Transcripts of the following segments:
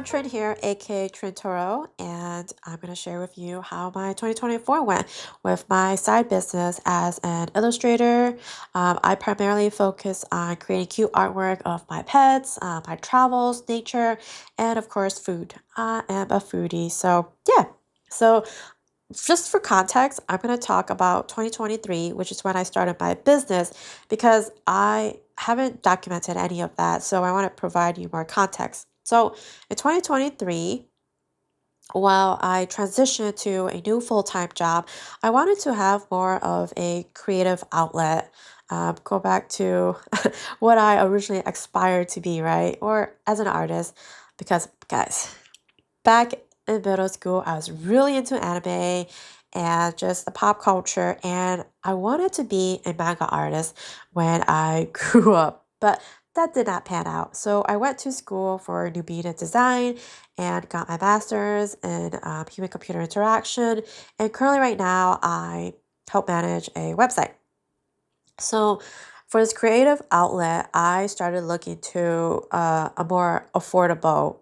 Trin here, aka Trinhtoro, and I'm going to share with you how my 2024 went with my side business as an illustrator. I primarily focus on creating cute artwork of my pets, my travels, nature, and of course, food. I am a foodie, so yeah. So just for context, I'm going to talk about 2023, which is when I started my business, because I haven't documented any of that. So I want to provide you more context. So in 2023, while I transitioned to a new full-time job, I wanted to have more of a creative outlet. Go back to what I originally aspired to be, right? Or as an artist, because guys, back in middle school, I was really into anime and just the pop culture, and I wanted to be a manga artist when I grew up, but that did not pan out. So I went to school for new media design and got my master's in human computer interaction. And currently, right now, I help manage a website. So for this creative outlet, I started looking to a more affordable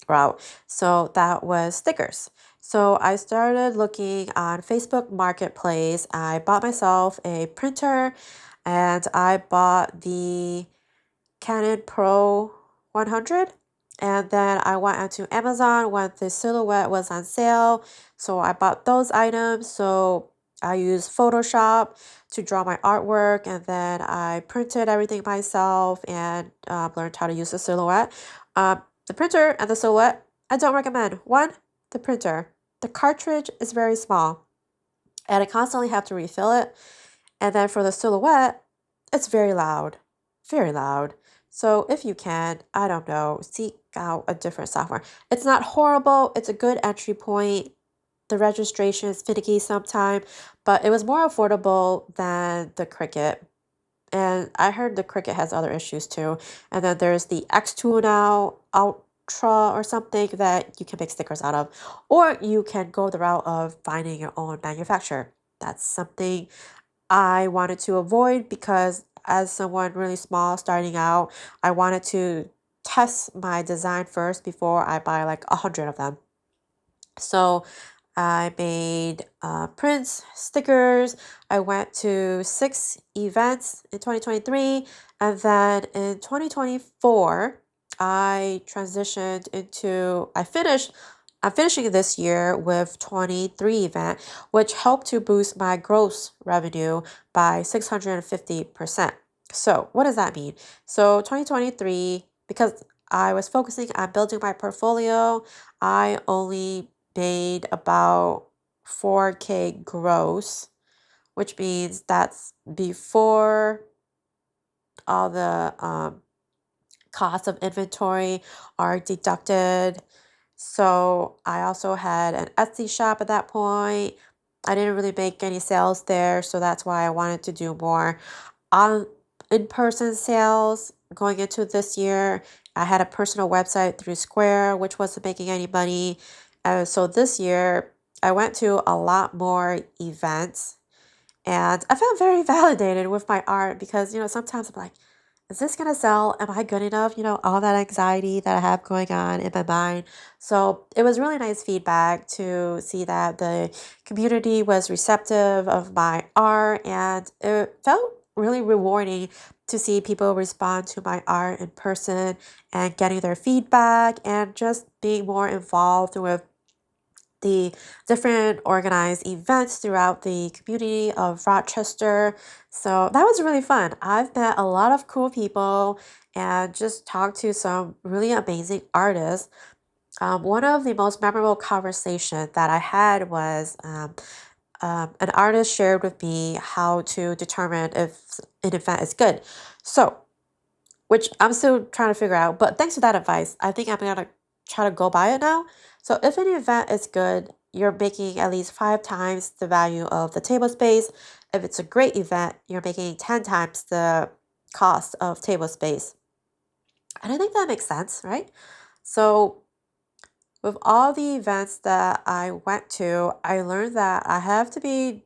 route. So that was stickers. So I started looking on Facebook Marketplace. I bought myself a printer and I bought the Canon Pro 100. And then I went onto Amazon when the silhouette was on sale. So I bought those items. So I used Photoshop to draw my artwork, and then I printed everything myself and learned how to use the silhouette. The printer and the silhouette, I don't recommend. One, the printer. The cartridge is very small, and I constantly have to refill it. And then for the silhouette, it's very loud, very loud. So if you can, I don't know, seek out a different software. It's not horrible, it's a good entry point. The registration is finicky sometimes, but it was more affordable than the Cricut. And I heard the Cricut has other issues too. And then there's the X2 now, Ultra or something that you can make stickers out of. Or you can go the route of finding your own manufacturer. That's something I wanted to avoid because as someone really small starting out, I wanted to test my design first before I buy like 100 of them. So I made prints, stickers. I went to 6 events in 2023. And then in 2024, I transitioned into, I'm finishing this year with 23 event, which helped to boost my gross revenue by 650%. So what does that mean? So 2023, because I was focusing on building my portfolio, I only made about 4K gross, which means that's before all the costs of inventory are deducted. So I also had an Etsy shop at that point. I didn't really make any sales there, so that's why I wanted to do more on in-person sales going into this year. I had a personal website through Square, which wasn't making any money. So this year, I went to a lot more events and I felt very validated with my art because, sometimes I'm like, is this gonna sell? Am I good enough? All that anxiety that I have going on in my mind. So it was really nice feedback to see that the community was receptive of my art, and it felt really rewarding to see people respond to my art in person and getting their feedback and just being more involved with the different organized events throughout the community of Rochester. So that was really fun. I've met a lot of cool people and just talked to some really amazing artists. One of the most memorable conversations that I had was an artist shared with me how to determine if an event is good. So, which I'm still trying to figure out, but thanks for that advice. I think I'm gonna try to go by it now. So if an event is good, you're making at least 5 times the value of the table space. If it's a great event, you're making 10 times the cost of table space. And I think that makes sense, right? So with all the events that I went to, I learned that I have to be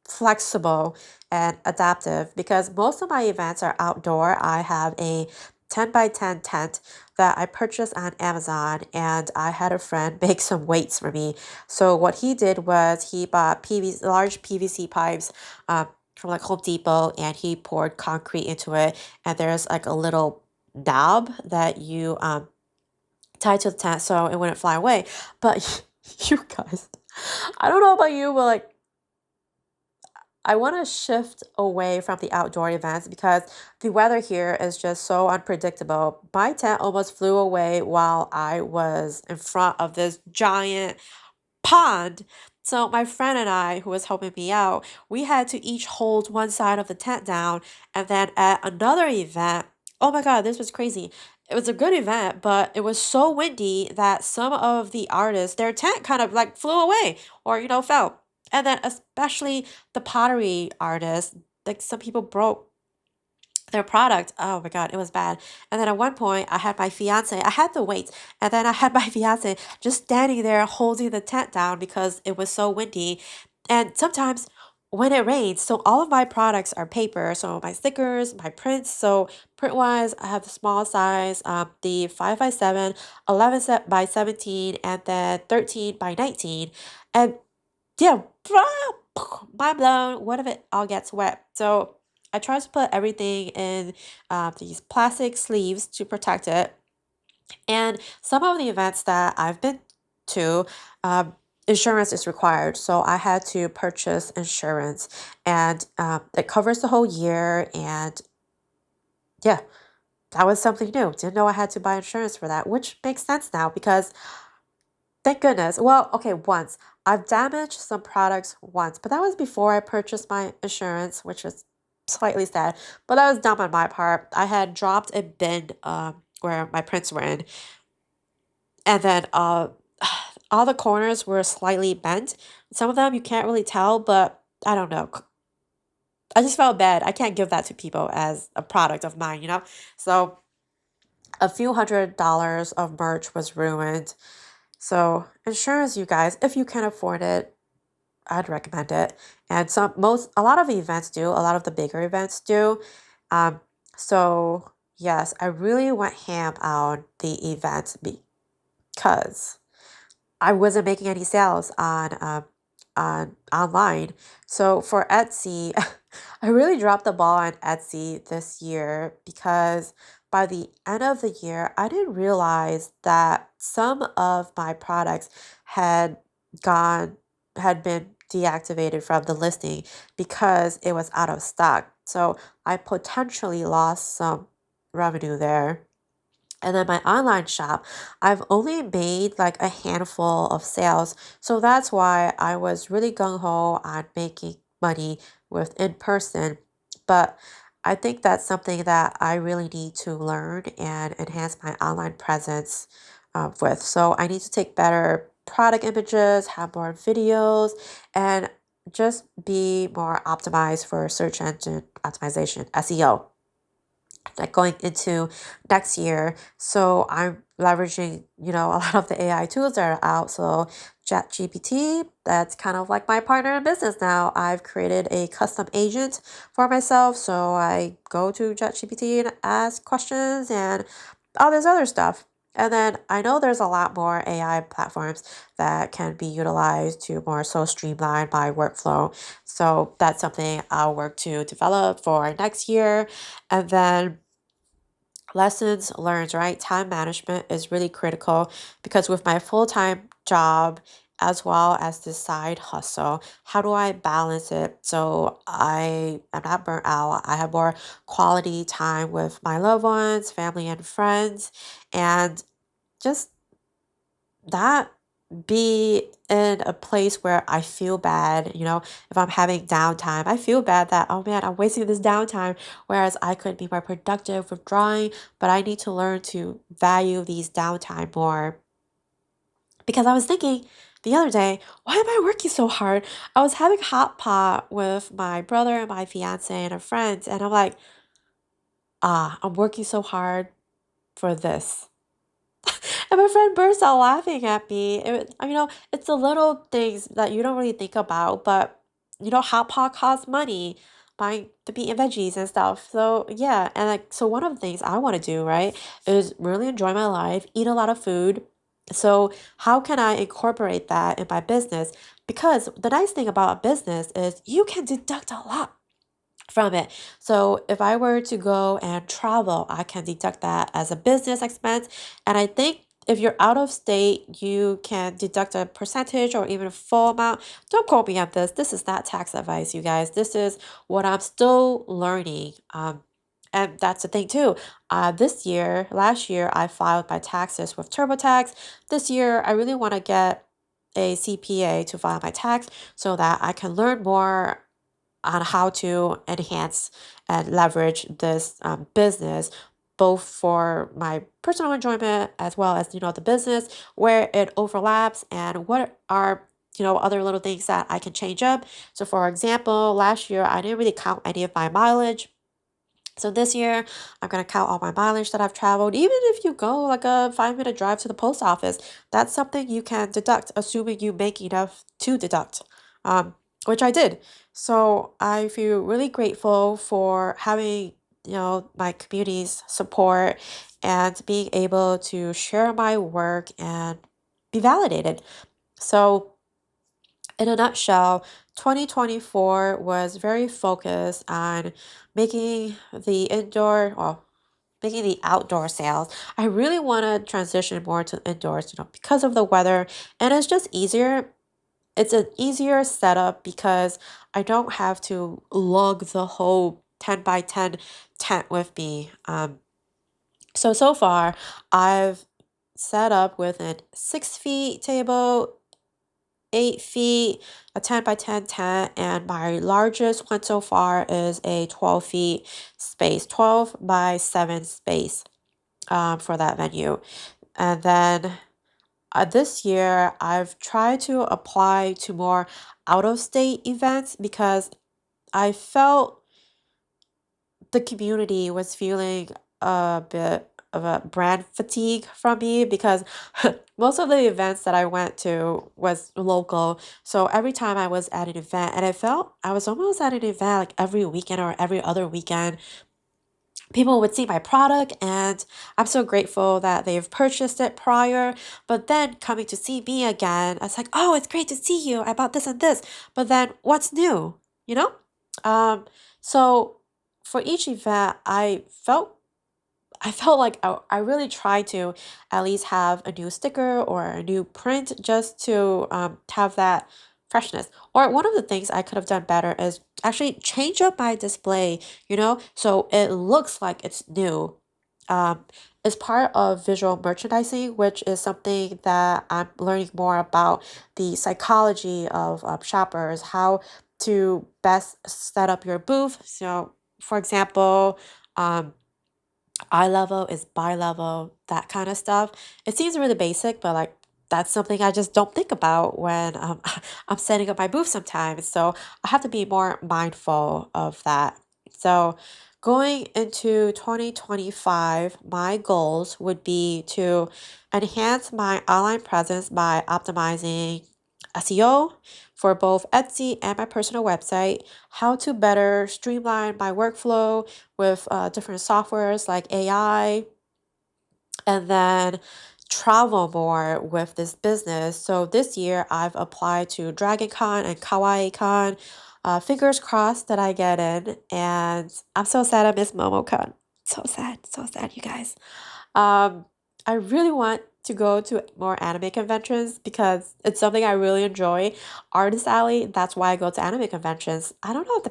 flexible and adaptive because most of my events are outdoor. I have a 10 by 10 tent that I purchased on Amazon, and I had a friend make some weights for me. So what he did was he bought large PVC pipes from like Home Depot, and he poured concrete into it, and there's like a little knob that you tie to the tent so it wouldn't fly away. But you guys, I don't know about you, but like I want to shift away from the outdoor events because the weather here is just so unpredictable. My tent almost flew away while I was in front of this giant pond. So my friend and I, who was helping me out, we had to each hold one side of the tent down. And then at another event, oh my God, this was crazy. It was a good event, but it was so windy that some of the artists, their tent kind of like flew away or, fell. And then especially the pottery artists, like some people broke their product. Oh my God, it was bad. And then at one point, I had my fiance, I had the weights, and then I had my fiance just standing there holding the tent down because it was so windy. And sometimes when it rains, so all of my products are paper, so my stickers, my prints. So print wise, I have the small size, the 5 by 7, 11 by 17, and then 13 by 19. And yeah, mind blown. What if it all gets wet? So I try to put everything in these plastic sleeves to protect it. And some of the events that I've been to, insurance is required. So I had to purchase insurance, and it covers the whole year. And yeah, that was something new. Didn't know I had to buy insurance for that, which makes sense now because thank goodness. Well, okay, once. I've damaged some products once, but that was before I purchased my insurance, which was slightly sad. But that was dumb on my part. I had dropped a bin where my prints were in, and then all the corners were slightly bent. Some of them you can't really tell, but I don't know. I just felt bad. I can't give that to people as a product of mine. So a few $100s of merch was ruined. So insurance, you guys, if you can afford it, I'd recommend it. And a lot of events do, a lot of the bigger events do. Um, so yes, I really went ham on the events because I wasn't making any sales on online. So for Etsy, I really dropped the ball on Etsy this year because by the end of the year, I didn't realize that some of my products had gone had been deactivated from the listing because it was out of stock. So I potentially lost some revenue there. And then my online shop, I've only made like a handful of sales. So that's why I was really gung ho on making money with in person. But I think that's something that I really need to learn and enhance my online presence with. So I need to take better product images, have more videos, and just be more optimized for search engine optimization, SEO, like going into next year. So I'm leveraging, a lot of the AI tools that are out. So ChatGPT, that's kind of like my partner in business now. I've created a custom agent for myself. So I go to ChatGPT and ask questions and all this other stuff. And then I know there's a lot more AI platforms that can be utilized to more so streamline my workflow. So that's something I'll work to develop for next year. And then lessons learned, right? Time management is really critical because with my full-time job as well as the side hustle, how do I balance it so I am not burnt out? I have more quality time with my loved ones, family, and friends, and just that be in a place where I feel bad, if I'm having downtime, I feel bad that, oh man, I'm wasting this downtime, whereas I could be more productive with drawing, but I need to learn to value these downtime more. Because I was thinking the other day, why am I working so hard? I was having hot pot with my brother and my fiance and a friend, and I'm like, I'm working so hard for this. And my friend burst out laughing at me. It's the little things that you don't really think about, but hot pot costs money. buying the meat and veggies and stuff. So yeah, and like so one of the things I want to do, right, is really enjoy my life, eat a lot of food. So how can I incorporate that in my business? Because the nice thing about a business is you can deduct a lot from it. So if I were to go and travel, I can deduct that as a business expense. And I think if you're out of state, you can deduct a percentage or even a full amount. Don't quote me on this. This is not tax advice, you guys. This is what I'm still learning. And that's the thing too. Last year, I filed my taxes with TurboTax. This year, I really want to get a CPA to file my tax so that I can learn more on how to enhance and leverage this business both for my personal enjoyment as well as the business where it overlaps and what are other little things that I can change up. So for example, last year I didn't really count any of my mileage. So this year, I'm gonna count all my mileage that I've traveled. Even if you go like a 5-minute drive to the post office, that's something you can deduct, assuming you make enough to deduct, which I did. So I feel really grateful for having, my community's support and being able to share my work and be validated. So in a nutshell, 2024 was very focused on making the indoor, well, making the outdoor sales. I really want to transition more to indoors, because of the weather, and it's just easier. It's an easier setup because I don't have to lug the whole 10 by 10 tent with me. So far, I've set up with a 6 feet table, 8 feet, a 10 by 10 tent, and my largest one so far is a 12 feet space, 12 by 7 space for that venue. And then this year, I've tried to apply to more out of state events because I felt the community was feeling a bit of a brand fatigue from me because most of the events that I went to was local. So every time I was at an event, and I felt I was almost at an event like every weekend or every other weekend, people would see my product, and I'm so grateful that they've purchased it prior. But then coming to see me again, it's like, oh, it's great to see you. I bought this and this. But then what's new? You know? Um, so for each event, I felt like I really tried to at least have a new sticker or a new print just to have that freshness. Or one of the things I could have done better is actually change up my display, so it looks like it's new. Um, it's part of visual merchandising, which is something that I'm learning more about the psychology of shoppers, how to best set up your booth. So, for example, eye level is bi level, that kind of stuff. It seems really basic, but like that's something I just don't think about when I'm setting up my booth sometimes. So I have to be more mindful of that. So going into 2025, my goals would be to enhance my online presence by optimizing SEO for both Etsy and my personal website, how to better streamline my workflow with different softwares like AI, and then travel more with this business. So this year I've applied to Dragon Con and Kawaii Con. Fingers crossed that I get in, and I'm so sad I missed MomoCon. So sad, you guys. Um, I really want to go to more anime conventions because it's something I really enjoy. Artist Alley, that's why I go to anime conventions. I don't know, the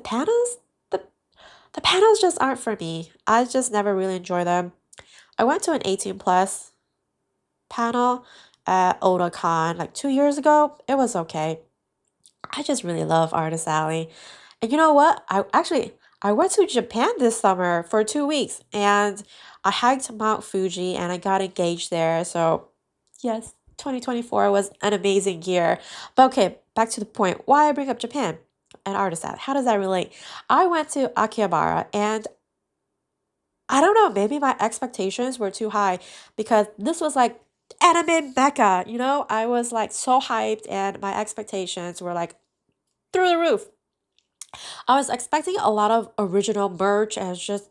the panels just aren't for me. I just never really enjoy them. I went to an 18 plus panel at Otakon like 2 years ago. It was okay. I just really love Artist Alley. And you know what? I went to Japan this summer for 2 weeks and I hiked Mount Fuji and I got engaged there. So yes, 2024 was an amazing year. But okay, back to the point. Why I bring up Japan and Artist Alley. How does that relate? I went to Akihabara and I don't know, maybe my expectations were too high because this was like anime mecca, I was like so hyped and my expectations were like through the roof. I was expecting a lot of original merch and it's just,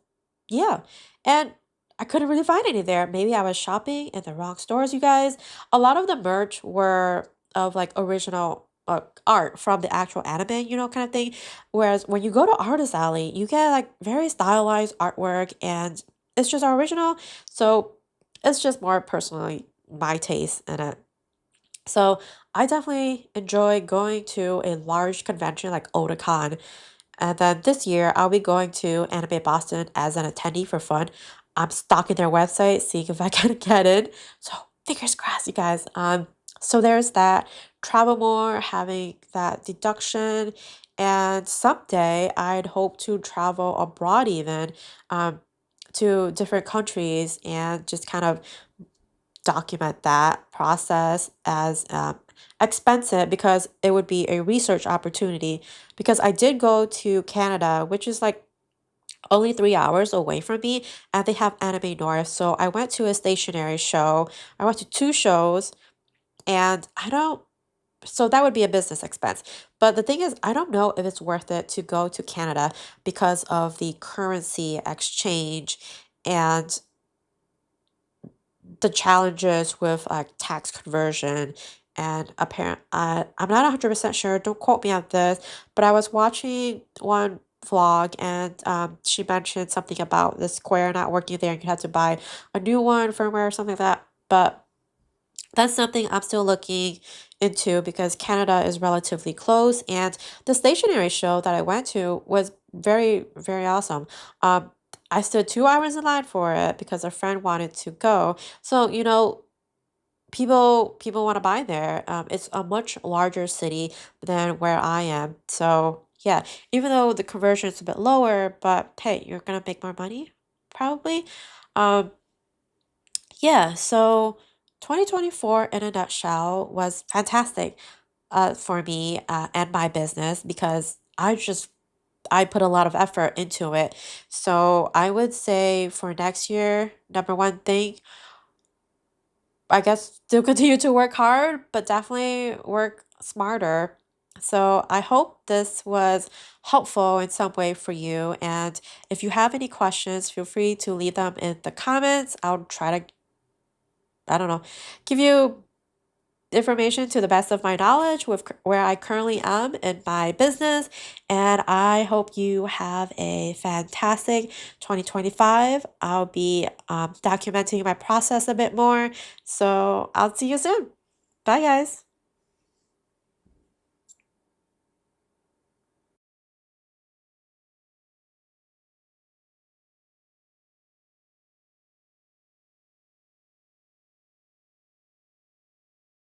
yeah. And I couldn't really find any there. Maybe I was shopping in the wrong stores, you guys. A lot of the merch were of like original art from the actual anime, kind of thing. Whereas when you go to Artist Alley, you get like very stylized artwork and it's just original. So it's just more personally my taste in it. So I definitely enjoy going to a large convention like Otakon, and then this year, I'll be going to Anime Boston as an attendee for fun. I'm stalking their website, seeing if I can get in. So fingers crossed, you guys. So there's that. Travel more, having that deduction, and someday I'd hope to travel abroad even, um, to different countries and just kind of document that process as expensive because it would be a research opportunity. Because I did go to Canada, which is like only 3 hours away from me, and they have Anime North. So I went to a stationary show. I went to two shows, and I don't. So that would be a business expense. But the thing is, I don't know if it's worth it to go to Canada because of the currency exchange and the challenges with like tax conversion and apparent I'm not 100% sure, don't quote me on this, but I was watching one vlog and she mentioned something about the Square not working there and you had to buy a new one firmware or something like that. But that's something I'm still looking into because Canada is relatively close and the stationery show that I went to was very, very awesome. Um, I stood 2 hours in line for it because a friend wanted to go. So, people want to buy there. It's a much larger city than where I am. So, yeah, even though the conversion is a bit lower, but hey, you're gonna make more money, probably. Um, yeah, so 2024 in a nutshell was fantastic for me and my business because I put a lot of effort into it. So I would say for next year, number one thing, I guess still continue to work hard, but definitely work smarter. So I hope this was helpful in some way for you. And if you have any questions, feel free to leave them in the comments. I'll try to, I don't know, give you information to the best of my knowledge with where I currently am in my business. And I hope you have a fantastic 2025. I'll be documenting my process a bit more. So I'll see you soon. Bye, guys.